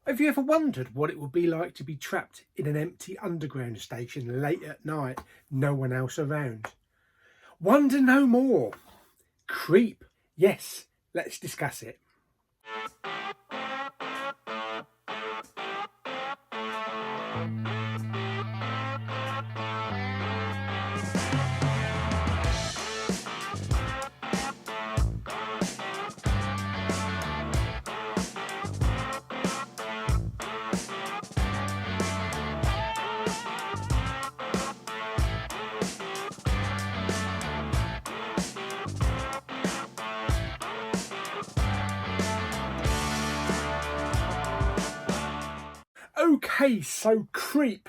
Have you ever wondered what it would be like to be trapped in an empty underground station late at night, no one else around? Wonder no more. Creep. Yes, let's discuss it. Okay, so Creep.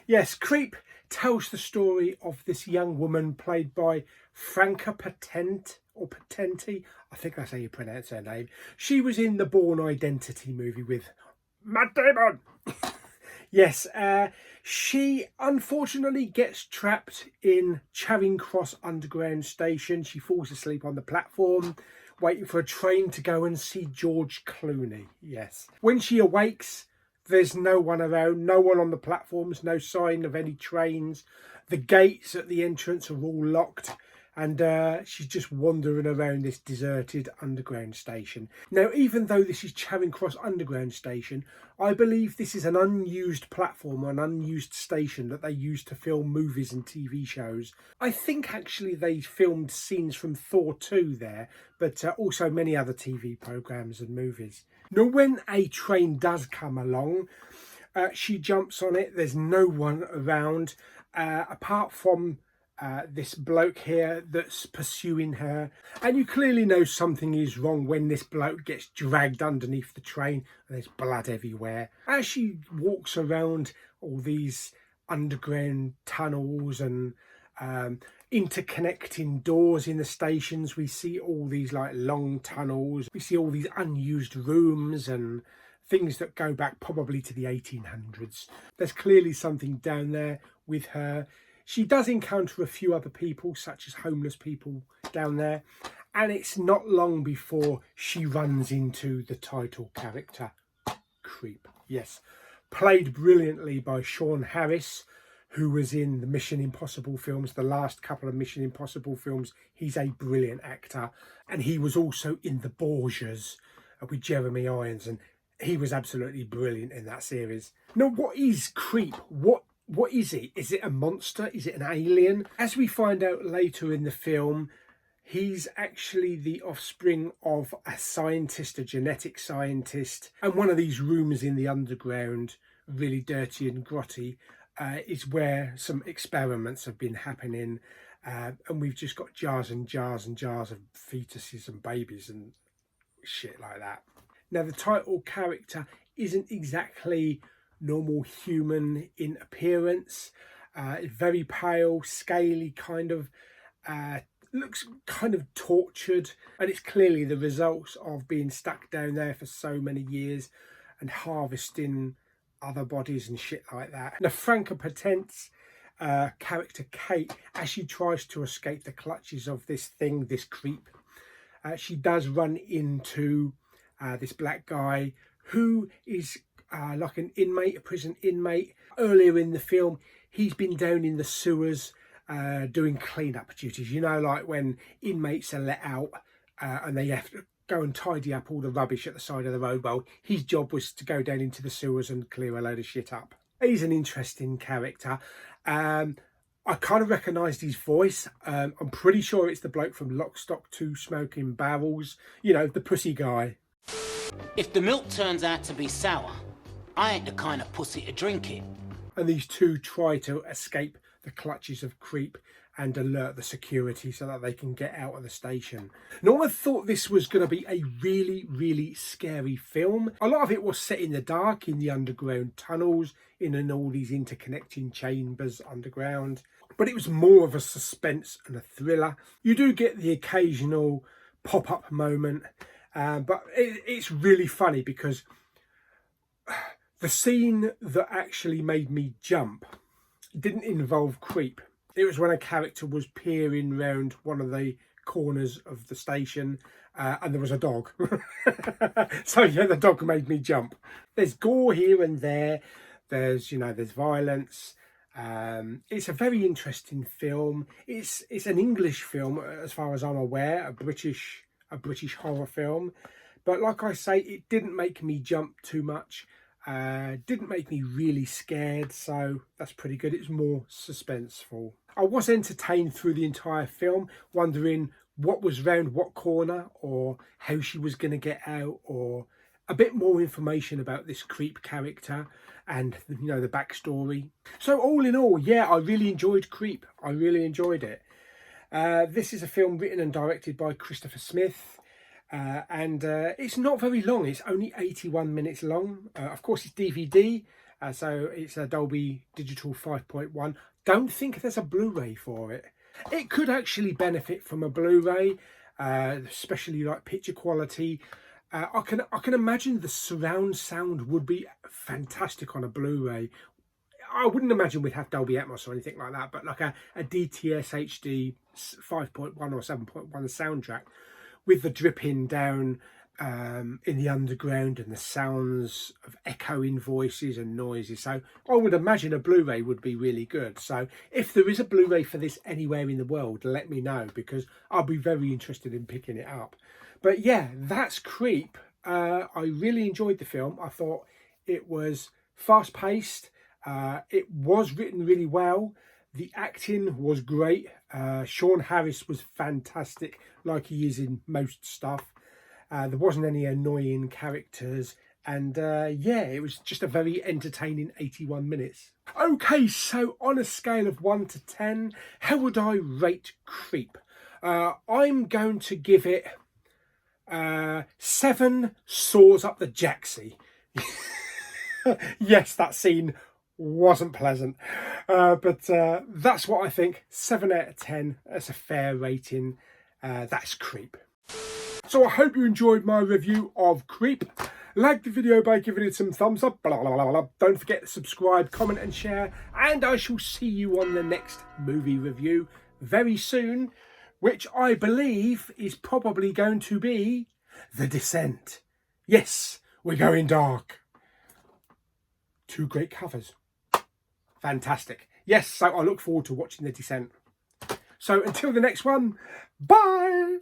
Yes, Creep tells the story of this young woman played by Franka Potente, or Potente, I think that's how you pronounce her name. She was in the Bourne Identity movie with Matt Damon. Yes, she unfortunately gets trapped in Charing Cross Underground Station. She falls asleep on the platform, waiting for a train to go and see George Clooney. Yes. When she awakes, there's no one around, no one on the platforms, no sign of any trains. The gates at the entrance are all locked, and she's just wandering around this deserted underground station. Now, even though this is Charing Cross Underground Station, I believe this is an unused platform, an unused station that they used to film movies and TV shows. I think actually they filmed scenes from Thor 2 there, but also many other TV programmes and movies. Now, when a train does come along, she jumps on it. There's no one around, apart from this bloke here that's pursuing her, and you clearly know something is wrong when this bloke gets dragged underneath the train and there's blood everywhere. As she walks around all these underground tunnels and interconnecting doors in the stations, we see all these like long tunnels, we see all these unused rooms and things that go back probably to the 1800s. There's clearly something down there with her. She does encounter a few other people, such as homeless people down there, and it's not long before she runs into the title character, Creep. Yes, played brilliantly by Sean Harris, who was in the Mission Impossible films, the last couple of Mission Impossible films. He's a brilliant actor, and he was also in The Borgias with Jeremy Irons, and he was absolutely brilliant in that series. Now, what is Creep? What is it? Is it a monster? Is it an alien? As we find out later in the film, he's actually the offspring of a scientist, a genetic scientist. And one of these rooms in the underground, really dirty and grotty, is where some experiments have been happening. And we've just got jars and jars and jars of fetuses and babies and shit like that. Now, the title character isn't exactly normal human in appearance. Very pale, scaly, kind of looks kind of tortured, and it's clearly the results of being stuck down there for so many years and harvesting other bodies and shit like that. Now, Franka Potente's character Kate, as she tries to escape the clutches of this thing, this creep, she does run into this black guy who is like an inmate, a prison inmate. Earlier in the film, he's been down in the sewers doing clean-up duties. You know, like when inmates are let out and they have to go and tidy up all the rubbish at the side of the road. Well, his job was to go down into the sewers and clear a load of shit up. He's an interesting character. I kind of recognised his voice. I'm pretty sure it's the bloke from Lock, Stock, Two Smoking Barrels. You know, the pussy guy. If the milk turns out to be sour, I ain't the kind of pussy to drink it. And these two try to escape the clutches of Creep and alert the security so that they can get out of the station. Now, I thought this was going to be a really, really scary film. A lot of it was set in the dark, in the underground tunnels, in all these interconnecting chambers underground. But it was more of a suspense and a thriller. You do get the occasional pop-up moment, but it's really funny because the scene that actually made me jump didn't involve Creep. It was when a character was peering round one of the corners of the station, and there was a dog. So yeah, the dog made me jump. There's gore here and there. There's, you know, there's violence. It's a very interesting film. It's an English film as far as I'm aware, a British horror film. But like I say, it didn't make me jump too much. Didn't make me really scared, so that's pretty good. It was more suspenseful. I was entertained through the entire film, wondering what was round what corner, or how she was going to get out, or a bit more information about this creep character and, you know, the backstory. So all in all, yeah, I really enjoyed Creep. I really enjoyed it. This is a film written and directed by Christopher Smith. And it's not very long. It's only 81 minutes long. Of course, it's DVD, so it's a Dolby Digital 5.1. Don't think there's a Blu-ray for it. It could actually benefit from a Blu-ray, especially like picture quality. I can imagine the surround sound would be fantastic on a Blu-ray. I wouldn't imagine we'd have Dolby Atmos or anything like that, but like a DTS HD 5.1 or 7.1 soundtrack, with the dripping down in the underground and the sounds of echoing voices and noises. So I would imagine a Blu-ray would be really good. So if there is a Blu-ray for this anywhere in the world, let me know, because I'll be very interested in picking it up. But yeah, that's Creep. I really enjoyed the film. I thought it was fast-paced. It was written really well. The acting was great. Sean Harris was fantastic, like he is in most stuff. There wasn't any annoying characters. And yeah, it was just a very entertaining 81 minutes. Okay, so on a scale of 1 to 10, how would I rate Creep? I'm going to give it 7 saws up the jacksie. Yes, that scene wasn't pleasant, but that's what I think. 7 out of 10. That's a fair rating. That's Creep. So I hope you enjoyed my review of Creep. Like the video by giving it some thumbs up. Blah, blah, blah, blah. Don't forget to subscribe, comment and share, and I shall see you on the next movie review very soon, which I believe is probably going to be The Descent. Yes, we're going dark. 2 great covers. Fantastic. Yes, so I look forward to watching The Descent. So until the next one, bye!